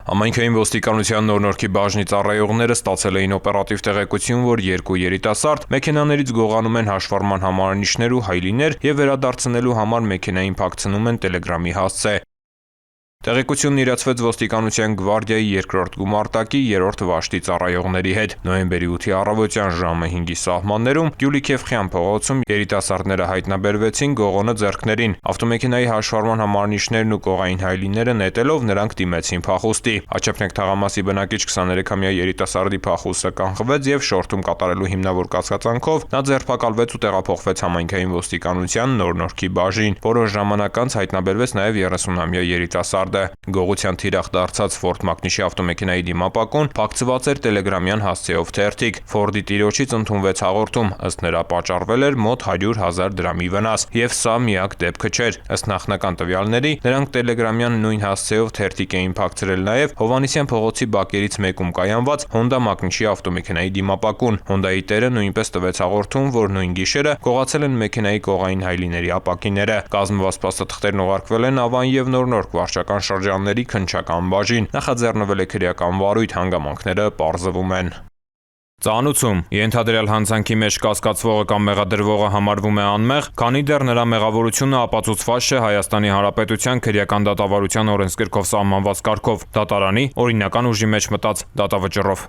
Համայնքային ոստիկանության նոր-նորքի բաժնի ծառայողները ստացել էին օպերատիվ տեղեկություն, որ երկու երիտասարդ մեքենաներից գողանում են հաշվառման համարանիշներ ու հայլիներ և վերադարձնելու համար մեքենային փակցնում են Տելեգրամի հասցե։ Տեղեկությունն իրացվեց ոստիկանության գվարդիայի 2-րդ գումարտակի 3-րդ վաշտի ծառայողների հետ։ Նոյեմբերի 8-ի առավոտյան ժամը 5-ի սահմաններում Գյուլիքևխյան փողոցում երիտասարդները հայտնաբերվեցին գողոնը ձեռքներին։ Ավտոմեքենայի հաշվառման համարանիշներն ու կողային հայլիները նետելով նրանք դիմեցին փախուստի։ Աչափնեկ թաղամասի բնակիչ 23-ամյա երիտասարդի փախուստը կանխվեց և շորթում կատարելու հիմնավոր կասկածանքով նա ձերբակալվեց ու տեղափոխվեց համայնքային ոստիկանության նոր-նորքի բաժին։ Որոշ ժամանակ անց հայտնաբերվեց նաև 30-ամյա երիտասարդը։ Գողության թիրախ դարձած Ford Mach-ի ավտոմեքենայի դիմապակուն փակցված էր տելեգրամյան հասցեով թերթիկ։ Ֆորդի տիրոջից ընդունվեց հաղորդում, ըստ նրա պատճառվել էր մոտ 100,000 դրամի վնաս, և սա միակ դեպքը չէր։ Ըստ նախնական տվյալների, նրանք տելեգրամյան նույն հասցեով թերթիկ էին փակցրել նաև Հովհաննիսյան փողոցի բակերից մեկում կայանված Honda Mach-ի ավտոմեքենայի դիմապակուն։ Հոնդայի տերը նույնպես տվեց հաղորդում, որ նույն գիշերը գողացել են մեքենայի կողային հայլիների ապակիները։ Կազմված փաստաթղթերն ուղարկվել են Ավան և Նոր-Նորք վարչական շրջանների քննչական բաժին։ Նախաձեռնվել է քրեական վարույթ, հանգամանքները պարզվում են։ Ծանուցում ենթադրյալ հանցանքի մեջ կասկածվողը կամ մեղադրվողը համարվում է անմեղ, քանի դեռ նրա մեղավորությունը ապացուցված չէ Հայաստանի Հանրապետության քրեական դատավարության օրենսգրքով սահմանված կարգով՝ դատարանի օրինական ուժի մեջ մտած դատավճռով։